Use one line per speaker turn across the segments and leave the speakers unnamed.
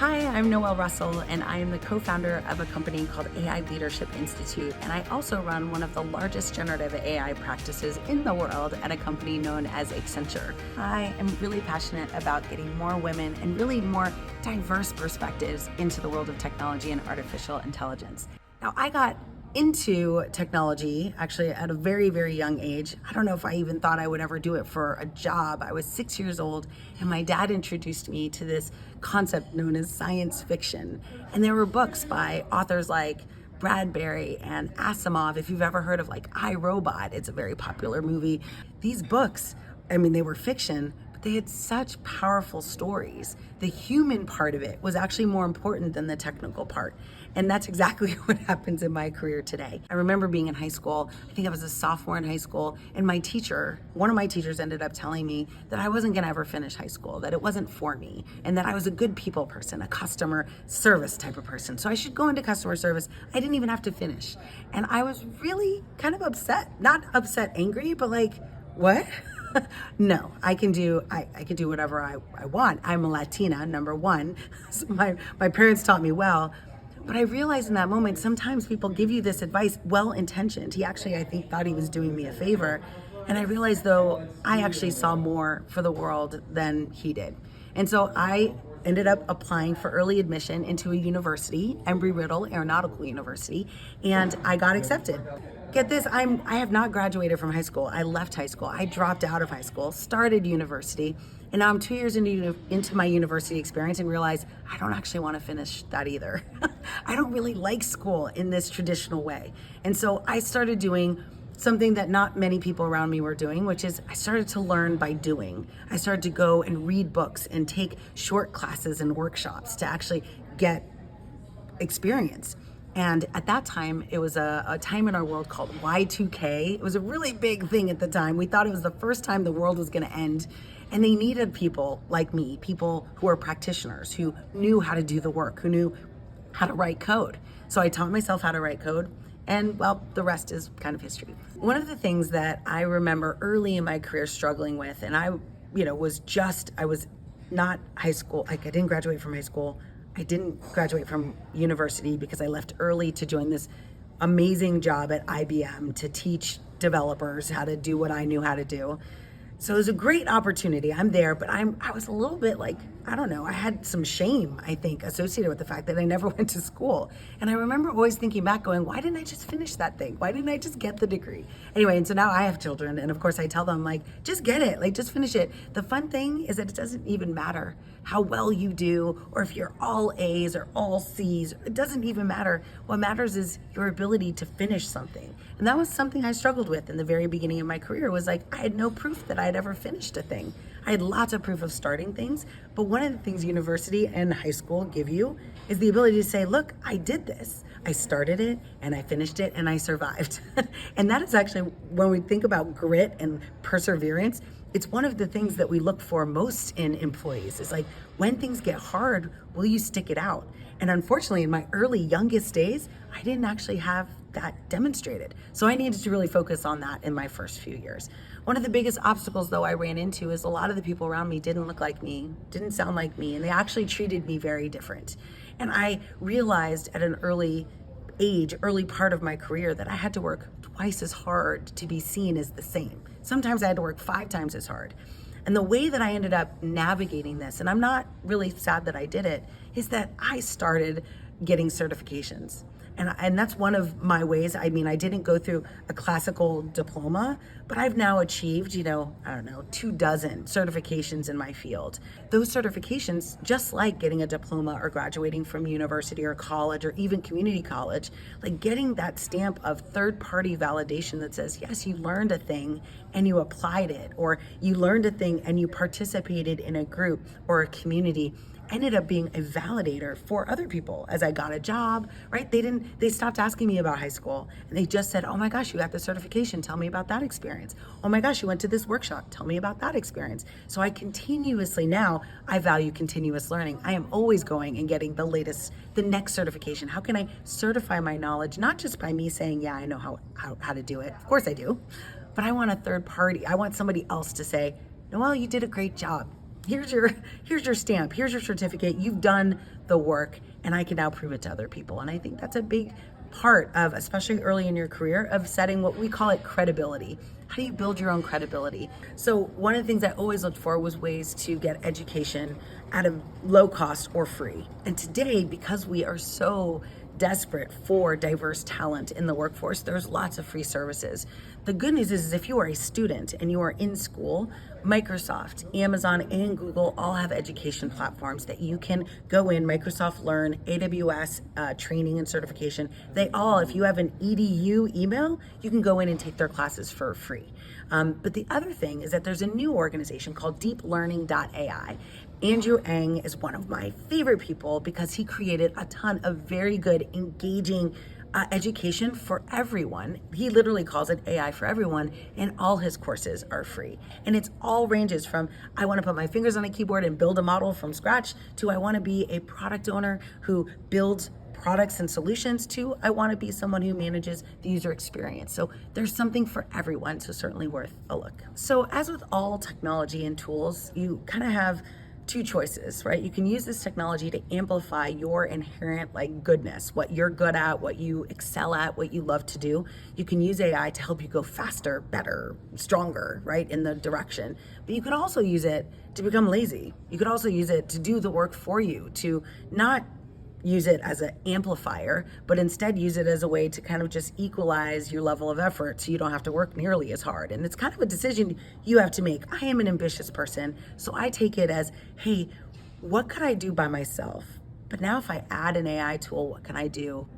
Hi, I'm Noelle Russell, and I am the co-founder of a company called AI Leadership Institute, and I also run one of the largest generative AI practices in the world at a company known as Accenture. I am really passionate about getting more women and really more diverse perspectives into the world of technology and artificial intelligence. Now, I got into technology actually at a very, very young age. I don't know if I even thought I would ever do it for a job. I was 6 years old, and my dad introduced me to this concept known as science fiction. And there were books by authors like Bradbury and Asimov. If you've ever heard of like I, Robot, it's a very popular movie. These books, they were fiction, but they had such powerful stories. The human part of it was actually more important than the technical part. And that's exactly what happens in my career today. I remember being in high school, I think I was a sophomore in high school, and one of my teachers ended up telling me that I wasn't gonna ever finish high school, that it wasn't for me, and that I was a good people person, a customer service type of person. So I should go into customer service. I didn't even have to finish. And I was really kind of upset, not upset, angry, but like, what? No, I can do whatever I want. I'm a Latina, number one. So my parents taught me well. But I realized in that moment, sometimes people give you this advice, well-intentioned. He actually, I think, thought he was doing me a favor. And I realized, though, I actually saw more for the world than he did. And so I ended up applying for early admission into a university, Embry-Riddle Aeronautical University, and I got accepted. Get this, I have not graduated from high school. I left high school. I dropped out of high school, started university, and now I'm 2 years into my university experience and realize I don't actually want to finish that either. I don't really like school in this traditional way. And so I started doing something that not many people around me were doing, which is I started to learn by doing. I started to go and read books and take short classes and workshops to actually get experience. And at that time, it was a time in our world called Y2K. It was a really big thing at the time. We thought it was the first time the world was going to end. And they needed people like me, people who were practitioners, who knew how to do the work, who knew how to write code. So I taught myself how to write code. And well, the rest is kind of history. One of the things that I remember early in my career struggling with, and I was not high school, like I didn't graduate from high school. I didn't graduate from university because I left early to join this amazing job at IBM to teach developers how to do what I knew how to do. So it was a great opportunity. I'm there, but I was a little bit like, I don't know, I had some shame, I think, associated with the fact that I never went to school. And I remember always thinking back going, why didn't I just finish that thing? Why didn't I just get the degree? Anyway, and so now I have children, and of course I tell them, like, just get it, like, just finish it. The fun thing is that it doesn't even matter how well you do, or if you're all A's or all C's, it doesn't even matter. What matters is your ability to finish something. And that was something I struggled with in the very beginning of my career, was like, I had no proof that I had ever finished a thing. I had lots of proof of starting things, but one of the things university and high school give you is the ability to say, look, I did this. I started it and I finished it and I survived. And that is actually, when we think about grit and perseverance, it's one of the things that we look for most in employees. It's like, when things get hard, will you stick it out? And unfortunately, in my early, youngest days, I didn't actually have that demonstrated. So I needed to really focus on that in my first few years. One of the biggest obstacles, though, I ran into is a lot of the people around me didn't look like me, didn't sound like me, and they actually treated me very different. And I realized at an early part of my career, that I had to work twice as hard to be seen as the same. Sometimes I had to work 5 times as hard. And the way that I ended up navigating this, and I'm not really sad that I did it, is that I started getting certifications. And that's one of my ways. I didn't go through a classical diploma, but I've now achieved, 24 certifications in my field. Those certifications, just like getting a diploma or graduating from university or college or even community college, like getting that stamp of third-party validation that says, yes, you learned a thing and you applied it, or you learned a thing and you participated in a group or a community, ended up being a validator for other people. As I got a job, right? They stopped asking me about high school, and they just said, oh my gosh, you got the certification, tell me about that experience. Oh my gosh, you went to this workshop, tell me about that experience. So I value continuous learning. I am always going and getting the next certification. How can I certify my knowledge, not just by me saying, yeah, I know how to do it. Of course I do, but I want a third party. I want somebody else to say, Noelle, you did a great job. here's your stamp, here's your certificate, you've done the work, and I can now prove it to other people. And I think that's a big part of, especially early in your career, of setting what we call it credibility. How do you build your own credibility? So one of the things I always looked for was ways to get education at a low cost or free. And today, because we are so desperate for diverse talent in the workforce, there's lots of free services. The good news is if you are a student and you are in school, Microsoft, Amazon, and Google all have education platforms that you can go in. Microsoft Learn, AWS training and certification. They all, if you have an EDU email, you can go in and take their classes for free. But the other thing is that there's a new organization called deeplearning.ai. Andrew Ng is one of my favorite people because he created a ton of very good, engaging education for everyone. He literally calls it AI for everyone, and all his courses are free. And it's all ranges from, I want to put my fingers on a keyboard and build a model from scratch, to I want to be a product owner who builds products and solutions, to I want to be someone who manages the user experience. So there's something for everyone, so certainly worth a look. So as with all technology and tools, you kind of have two choices, right? You can use this technology to amplify your inherent goodness, what you're good at, what you excel at, what you love to do. You can use AI to help you go faster, better, stronger, right, in the direction. But you could also use it to become lazy. You could also use it to do the work for you, to not use it as an amplifier, but instead use it as a way to kind of just equalize your level of effort so you don't have to work nearly as hard. And it's kind of a decision you have to make. I am an ambitious person, so I take it as, hey, what could I do by myself? But now if I add an AI tool, what can I do?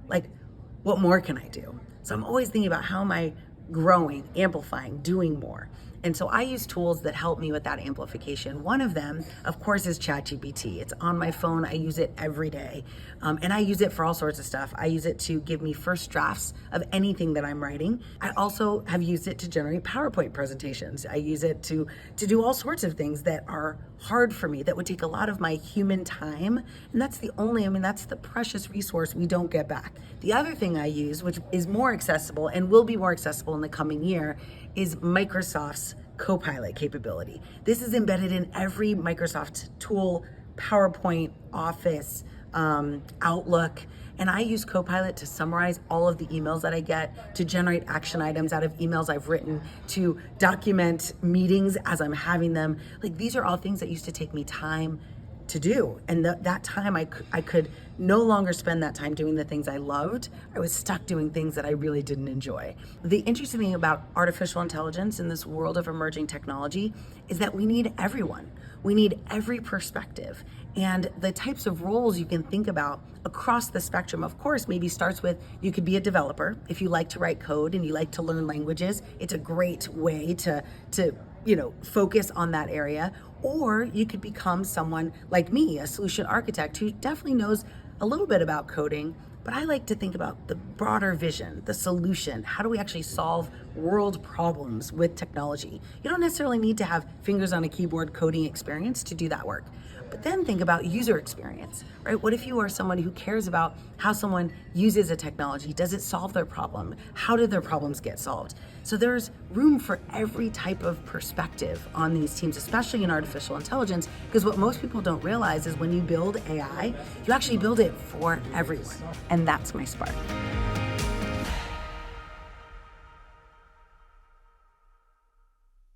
What more can I do? So I'm always thinking about, how am I growing, amplifying, doing more? And so I use tools that help me with that amplification. One of them, of course, is ChatGPT. It's on my phone. I use it every day. And I use it for all sorts of stuff. I use it to give me first drafts of anything that I'm writing. I also have used it to generate PowerPoint presentations. I use it to do all sorts of things that are hard for me, that would take a lot of my human time. And that's that's the precious resource we don't get back. The other thing I use, which is more accessible and will be more accessible in the coming year, is Microsoft's Copilot capability. This is embedded in every Microsoft tool, PowerPoint, Office, Outlook, and I use Copilot to summarize all of the emails that I get, to generate action items out of emails I've written, to document meetings as I'm having them. These are all things that used to take me time to do. And that time I could no longer spend that time doing the things I loved. I was stuck doing things that I really didn't enjoy. The interesting thing about artificial intelligence in this world of emerging technology is that we need everyone. We need every perspective. And the types of roles you can think about across the spectrum, of course, maybe starts with, you could be a developer. If you like to write code and you like to learn languages, it's a great way to focus on that area. Or you could become someone like me, a solution architect who definitely knows a little bit about coding, but I like to think about the broader vision, the solution. How do we actually solve world problems with technology? You don't necessarily need to have fingers on a keyboard coding experience to do that work. But then think about user experience, right? What if you are someone who cares about how someone uses a technology? Does it solve their problem? How did their problems get solved? So there's room for every type of perspective on these teams, especially in artificial intelligence, because what most people don't realize is when you build AI, you actually build it for everyone. And that's my spark.